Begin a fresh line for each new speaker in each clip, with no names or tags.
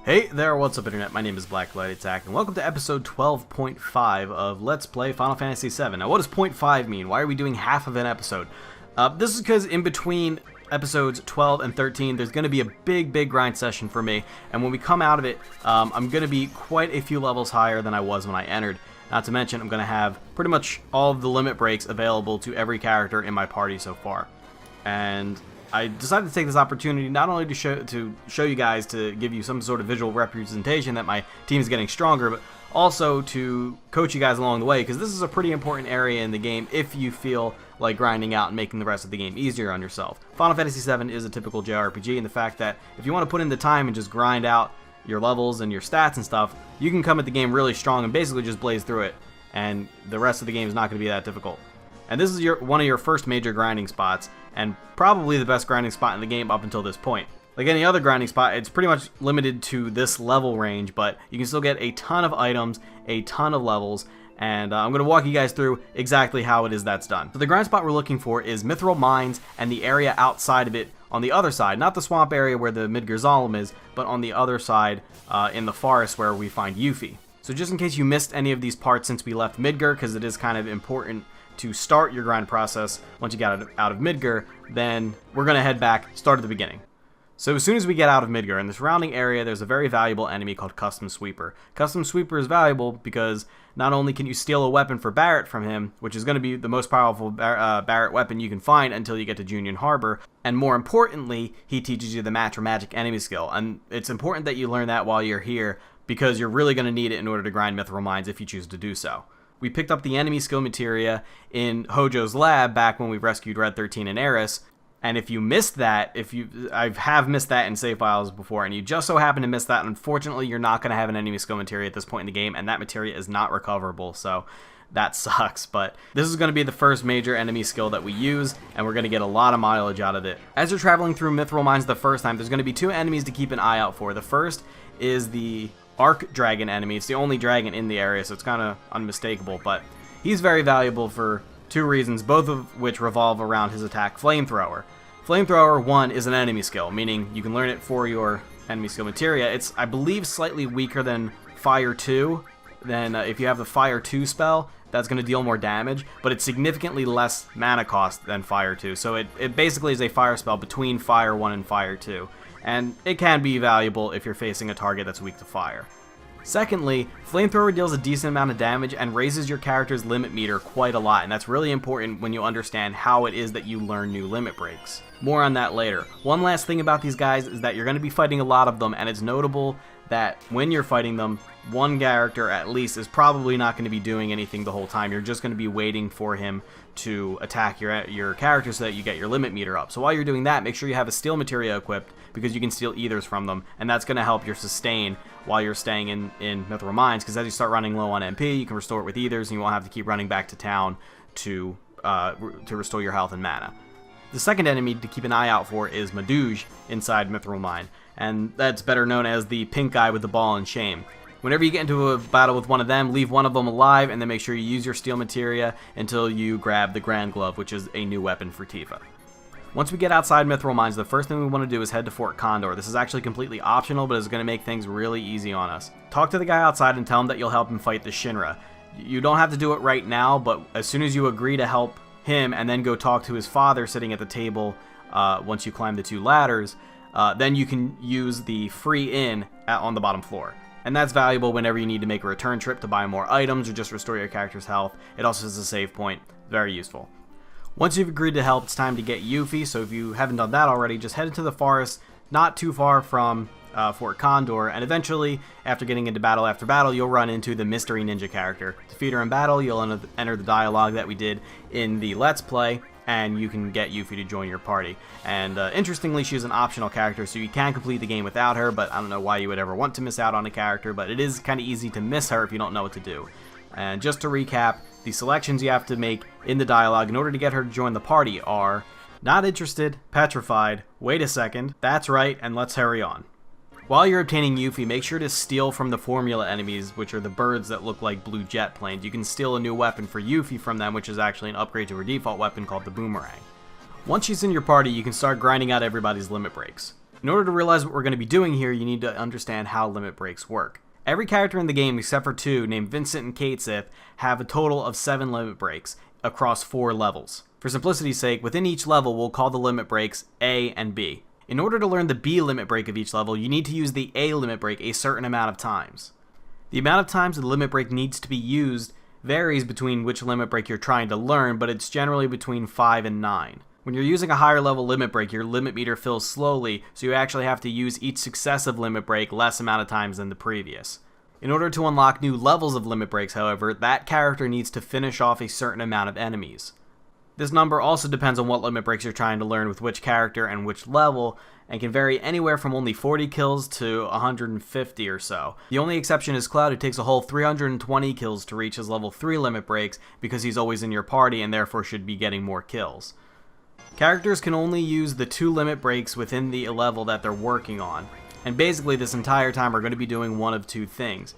Hey there, what's up internet? My name is BlackLightAttack, and welcome to episode 12.5 of Let's Play Final Fantasy VII. Now what does .5 mean? Why are we doing half of an episode? This is because in between episodes 12 and 13, there's going to be a big grind session for me, and when we come out of it, I'm going to be quite a few levels higher than I was when I entered. Not to mention, I'm going to have pretty much all of the limit breaks available to every character in my party so far. And I decided to take this opportunity not only to show you guys, to give you some sort of visual representation that my team is getting stronger, but also to coach you guys along the way, because this is a pretty important area in the game if you feel like grinding out and making the rest of the game easier on yourself. Final Fantasy VII is a typical JRPG in the fact that if you want to put in the time and just grind out your levels and your stats and stuff, you can come at the game really strong and basically just blaze through it, and the rest of the game is not going to be that difficult. And this is one of your first major grinding spots, and probably the best grinding spot in the game up until this point. Like any other grinding spot, it's pretty much limited to this level range, but you can still get a ton of items, a ton of levels, and I'm going to walk you guys through exactly how it is that's done. So the grind spot we're looking for is Mythal Mines and the area outside of it on the other side. Not the swamp area where the Midgar Zolom is, but on the other side in the forest where we find Yuffie. So just in case you missed any of these parts since we left Midgar, because it is kind of important to start your grind process once you get out of Midgar, then we're going to head back, start at the beginning. So as soon as we get out of Midgar, in the surrounding area, there's a very valuable enemy called Custom Sweeper. Custom Sweeper is valuable because not only can you steal a weapon for Barret from him, which is going to be the most powerful Barret weapon you can find until you get to Junon Harbor, and more importantly, he teaches you the Match or Magic enemy skill, and it's important that you learn that while you're here, because you're really going to need it in order to grind Mythal Mines if you choose to do so. We picked up the enemy skill materia in Hojo's lab back when we rescued Red 13 and Eris, and if you missed that, I have missed that in save files before, and you just so happen to miss that, unfortunately you're not going to have an enemy skill materia at this point in the game, and that materia is not recoverable, so that sucks. But this is going to be the first major enemy skill that we use, and we're going to get a lot of mileage out of it. As you're traveling through Mythal Mines the first time, there's going to be two enemies to keep an eye out for. The first is the Arc Dragon enemy. It's the only dragon in the area, so it's kind of unmistakable, but he's very valuable for two reasons, both of which revolve around his attack, Flamethrower. Flamethrower 1 is an enemy skill, meaning you can learn it for your enemy skill materia. It's, I believe, slightly weaker than Fire 2. Then if you have the Fire 2 spell, that's going to deal more damage, but it's significantly less mana cost than Fire 2. So it basically is a fire spell between Fire 1 and Fire 2. And it can be valuable if you're facing a target that's weak to fire. Secondly, Flamethrower deals a decent amount of damage and raises your character's limit meter quite a lot, and that's really important when you understand how it is that you learn new limit breaks. More on that later. One last thing about these guys is that you're going to be fighting a lot of them, and it's notable that when you're fighting them, one character at least is probably not going to be doing anything the whole time. You're just going to be waiting for him to attack your character so that you get your limit meter up. So while you're doing that, make sure you have a steal materia equipped, because you can steal ethers from them, and that's going to help your sustain while you're staying in Mythal Mines, because as you start running low on MP, you can restore it with ethers, and you won't have to keep running back to town to restore your health and mana. The second enemy to keep an eye out for is Madouge inside Mythal Mine, and that's better known as the pink guy with the ball and shame. Whenever you get into a battle with one of them, leave one of them alive, and then make sure you use your steal materia until you grab the Grand Glove, which is a new weapon for Tifa. Once we get outside Mythal Mines, the first thing we want to do is head to Fort Condor. This is actually completely optional, but it's going to make things really easy on us. Talk to the guy outside and tell him that you'll help him fight the Shinra. You don't have to do it right now, but as soon as you agree to help him and then go talk to his father sitting at the table once you climb the two ladders, then you can use the free inn on the bottom floor. And that's valuable whenever you need to make a return trip to buy more items or just restore your character's health. It also is a save point. Very useful. Once you've agreed to help, it's time to get Yuffie, so if you haven't done that already, just head into the forest, not too far from Fort Condor, and eventually, after getting into battle after battle, you'll run into the Mystery Ninja character. Defeat her in battle, you'll enter the dialogue that we did in the Let's Play, and you can get Yuffie to join your party. And interestingly, she's an optional character, so you can complete the game without her, but I don't know why you would ever want to miss out on a character, but it is kind of easy to miss her if you don't know what to do. And just to recap, the selections you have to make in the dialogue in order to get her to join the party are not interested, petrified, wait a second, that's right, and let's hurry on. While you're obtaining Yuffie, make sure to steal from the formula enemies, which are the birds that look like blue jet planes. You can steal a new weapon for Yuffie from them, which is actually an upgrade to her default weapon called the Boomerang. Once she's in your party, you can start grinding out everybody's limit breaks. In order to realize what we're going to be doing here, you need to understand how limit breaks work. Every character in the game, except for 2, named Vincent and XIII, have a total of 7 limit breaks across 4 levels. For simplicity's sake, within each level, we'll call the limit breaks A and B. In order to learn the B limit break of each level, you need to use the A limit break a certain amount of times. The amount of times the limit break needs to be used varies between which limit break you're trying to learn, but it's generally between 5 and 9. When you're using a higher level limit break, your limit meter fills slowly, so you actually have to use each successive limit break less amount of times than the previous. In order to unlock new levels of limit breaks, however, that character needs to finish off a certain amount of enemies. This number also depends on what limit breaks you're trying to learn with which character and which level, and can vary anywhere from only 40 kills to 150 or so. The only exception is Cloud, who takes a whole 320 kills to reach his level 3 limit breaks because he's always in your party and therefore should be getting more kills. Characters can only use the 2 limit breaks within the level that they're working on, and basically this entire time are going to be doing one of 2 things.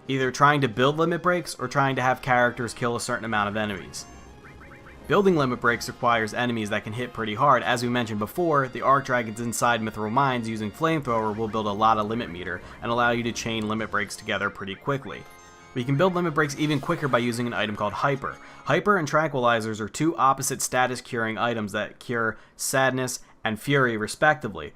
Either trying to build limit breaks or trying to have characters kill a certain amount of enemies. Building limit breaks requires enemies that can hit pretty hard. As we mentioned before, the Arc Dragons inside Mithril Mines using Flamethrower will build a lot of limit meter and allow you to chain limit breaks together pretty quickly. We can build limit breaks even quicker by using an item called Hyper. Hyper and Tranquilizers are 2 opposite status curing items that cure Sadness and Fury respectively.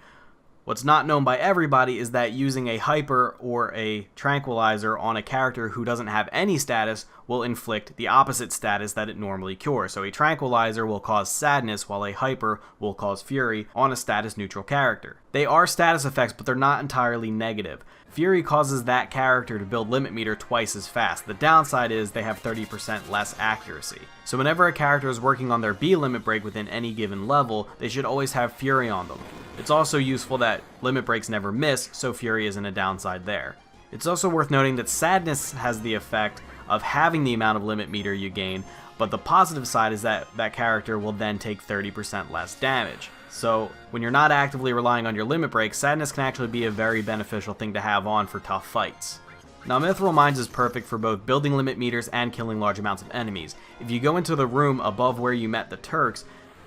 What's not known by everybody is that using a Hyper or a Tranquilizer on a character who doesn't have any status will inflict the opposite status that it normally cures. So a Tranquilizer will cause Sadness while a Hyper will cause Fury on a status neutral character. They are status effects, but they're not entirely negative. Fury causes that character to build limit meter twice as fast. The downside is they have 30% less accuracy. So whenever a character is working on their B limit break within any given level, they should always have Fury on them. It's also useful that limit breaks never miss, so Fury isn't a downside there. It's also worth noting that Sadness has the effect of having the amount of limit meter you gain, but the positive side is that that character will then take 30% less damage. So when you're not actively relying on your limit break, Sadness can actually be a very beneficial thing to have on for tough fights. Now Mithril Mines is perfect for both building limit meters and killing large amounts of enemies. If you go into the room above where you met the Turks,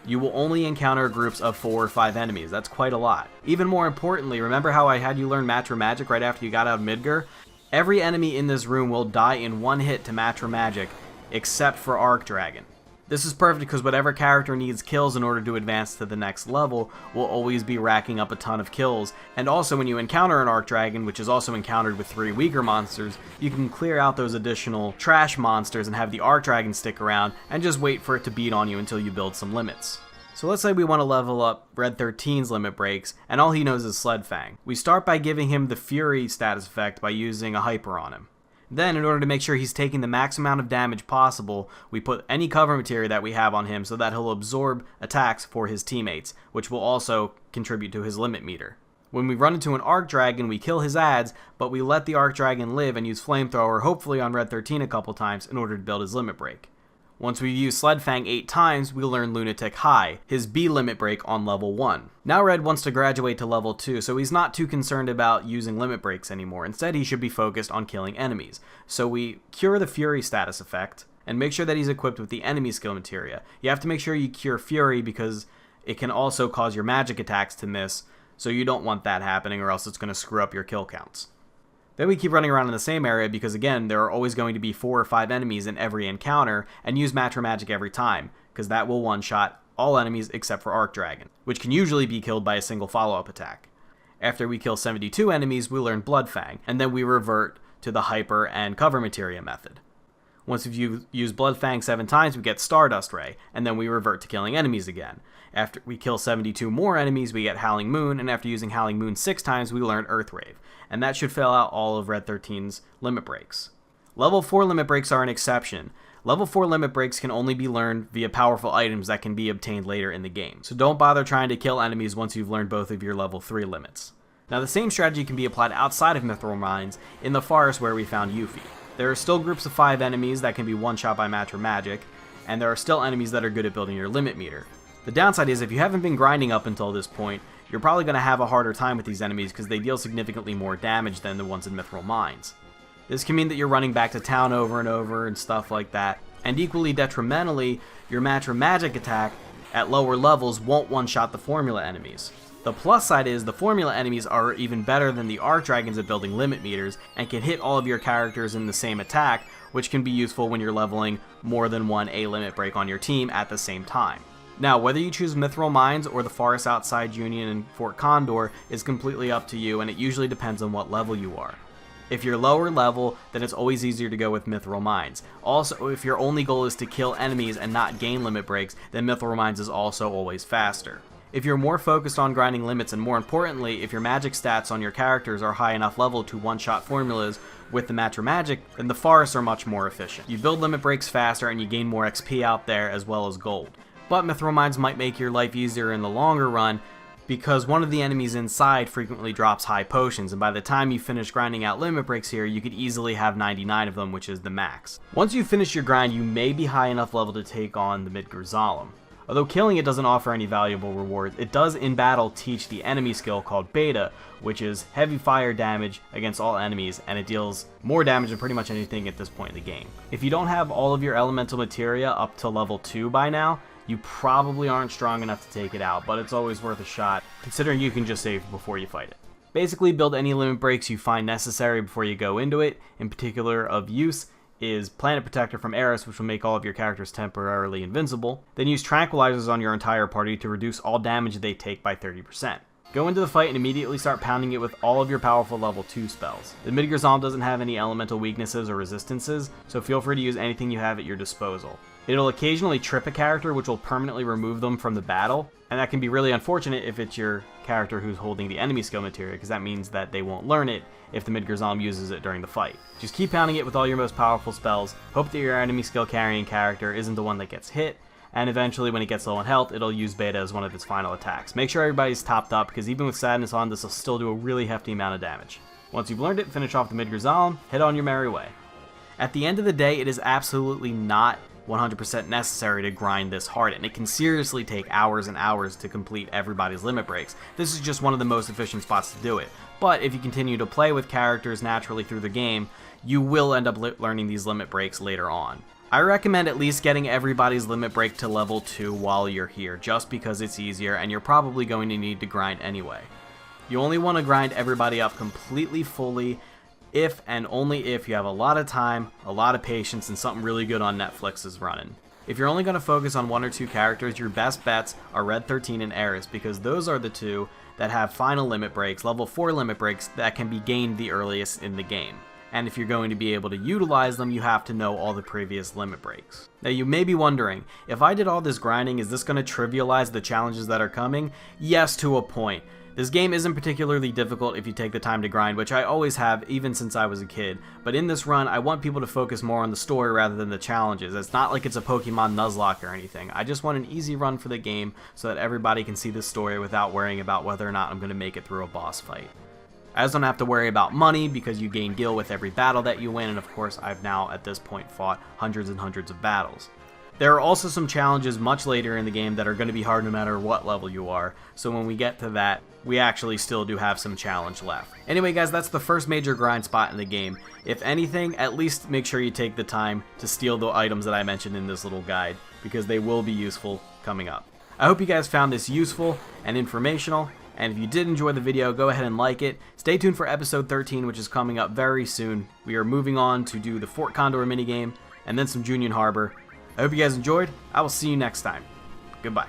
you will only encounter groups of 4 or 5 enemies. That's quite a lot. Even more importantly, remember how I had you learn Materia Magic right after you got out of Midgar? Every enemy in this room will die in 1 hit to Materia Magic, except for Arc Dragon. This is perfect because whatever character needs kills in order to advance to the next level will always be racking up a ton of kills. And also when you encounter an Arc Dragon, which is also encountered with 3 weaker monsters, you can clear out those additional trash monsters and have the Arc Dragon stick around and just wait for it to beat on you until you build some limits. So let's say we want to level up Red 13's limit breaks, and all he knows is Sled Fang. We start by giving him the Fury status effect by using a Hyper on him. Then, in order to make sure he's taking the max amount of damage possible, we put any cover materia that we have on him so that he'll absorb attacks for his teammates, which will also contribute to his limit meter. When we run into an Arc Dragon, we kill his ads, but we let the Arc Dragon live and use Flamethrower, hopefully on Red 13 a couple times, in order to build his limit break. Once we've used Sled Fang 8 times, we'll learn Lunatic High, his B limit break on level 1. Now Red wants to graduate to level 2, so he's not too concerned about using limit breaks anymore. Instead, he should be focused on killing enemies. So we cure the Fury status effect, and make sure that he's equipped with the enemy skill materia. You have to make sure you cure Fury because it can also cause your magic attacks to miss, so you don't want that happening or else it's going to screw up your kill counts. Then we keep running around in the same area because, again, there are always going to be 4 or 5 enemies in every encounter, and use Materia Magic every time, because that will one-shot all enemies except for Arc Dragon, which can usually be killed by a single follow-up attack. After we kill 72 enemies, we learn Blood Fang, and then we revert to the Hyper and Cover Materia method. Once we've used Blood Fang 7 times, we get Stardust Ray, and then we revert to killing enemies again. After we kill 72 more enemies, we get Howling Moon, and after using Howling Moon 6 times, we learn Earth Rave. And that should fill out all of Red 13's limit breaks. Level 4 limit breaks are an exception. Level 4 limit breaks can only be learned via powerful items that can be obtained later in the game. So don't bother trying to kill enemies once you've learned both of your level 3 limits. Now the same strategy can be applied outside of Mithril Mines in the forest where we found Yuffie. There are still groups of 5 enemies that can be one-shot by Materia Magic, and there are still enemies that are good at building your limit meter. The downside is if you haven't been grinding up until this point, you're probably going to have a harder time with these enemies because they deal significantly more damage than the ones in Mithril Mines. This can mean that you're running back to town over and over and stuff like that, and equally detrimentally, your Materia Magic attack at lower levels won't one-shot the formula enemies. The plus side is the formula enemies are even better than the Archdragons at building limit meters and can hit all of your characters in the same attack, which can be useful when you're leveling more than one A limit break on your team at the same time. Now, whether you choose Mithril Mines or the forest outside Junon and Fort Condor is completely up to you, and it usually depends on what level you are. If you're lower level, then it's always easier to go with Mithril Mines. Also, if your only goal is to kill enemies and not gain limit breaks, then Mithril Mines is also always faster. If you're more focused on grinding limits, and more importantly, if your magic stats on your characters are high enough level to one-shot formulas with the Matra Magic, then the forests are much more efficient. You build limit breaks faster and you gain more XP out there as well as gold. But Mithril Mines might make your life easier in the longer run, because one of the enemies inside frequently drops high potions, and by the time you finish grinding out limit breaks here, you could easily have 99 of them, which is the max. Once you finish your grind, you may be high enough level to take on the Midgar Zolom. Although killing it doesn't offer any valuable rewards, it does in battle teach the enemy skill called Beta, which is heavy fire damage against all enemies, and it deals more damage than pretty much anything at this point in the game. If you don't have all of your elemental materia up to level 2 by now, you probably aren't strong enough to take it out, but it's always worth a shot, considering you can just save before you fight it. Basically, build any limit breaks you find necessary before you go into it. In particular of use is Planet Protector from Eris, which will make all of your characters temporarily invincible. Then use Tranquilizers on your entire party to reduce all damage they take by 30%. Go into the fight and immediately start pounding it with all of your powerful level 2 spells. The Midgar Zolom doesn't have any elemental weaknesses or resistances, so feel free to use anything you have at your disposal. It'll occasionally trip a character, which will permanently remove them from the battle, and that can be really unfortunate if it's your character who's holding the enemy skill materia, because that means that they won't learn it if the Midgar Zolom uses it during the fight. Just keep pounding it with all your most powerful spells, hope that your enemy skill carrying character isn't the one that gets hit, and eventually when it gets low on health, it'll use Beta as one of its final attacks. Make sure everybody's topped up, because even with Sadness on, this will still do a really hefty amount of damage. Once you've learned it, finish off the Midgar Zolom, head on your merry way. At the end of the day, it is absolutely not 100% necessary to grind this hard, and it can seriously take hours and hours to complete everybody's limit breaks. This is just one of the most efficient spots to do it. But if you continue to play with characters naturally through the game, you will end up learning these limit breaks later on. I recommend at least getting everybody's limit break to level 2 while you're here, just because it's easier and you're probably going to need to grind anyway. You only want to grind everybody up completely fully if and only if you have a lot of time, a lot of patience, and something really good on Netflix is running. If you're only going to focus on 1 or 2 characters, your best bets are Red 13 and Eris, because those are the 2 that have final limit breaks, level 4 limit breaks, that can be gained the earliest in the game. And if you're going to be able to utilize them, you have to know all the previous limit breaks. Now you may be wondering, if I did all this grinding, is this going to trivialize the challenges that are coming? Yes, to a point. This game isn't particularly difficult if you take the time to grind, which I always have even since I was a kid, but in this run I want people to focus more on the story rather than the challenges. It's not like it's a Pokemon Nuzlocke or anything. I just want an easy run for the game so that everybody can see the story without worrying about whether or not I'm going to make it through a boss fight. I also don't have to worry about money because you gain gil with every battle that you win, and of course I've now at this point fought hundreds and hundreds of battles. There are also some challenges much later in the game that are going to be hard no matter what level you are, so when we get to that, we actually still do have some challenge left. Anyway guys, that's the first major grind spot in the game. If anything, at least make sure you take the time to steal the items that I mentioned in this little guide, because they will be useful coming up. I hope you guys found this useful and informational, and if you did enjoy the video, go ahead and like it. Stay tuned for episode 13, which is coming up very soon. We are moving on to do the Fort Condor minigame, and then some Junon Harbor. I hope you guys enjoyed. I will see you next time. Goodbye.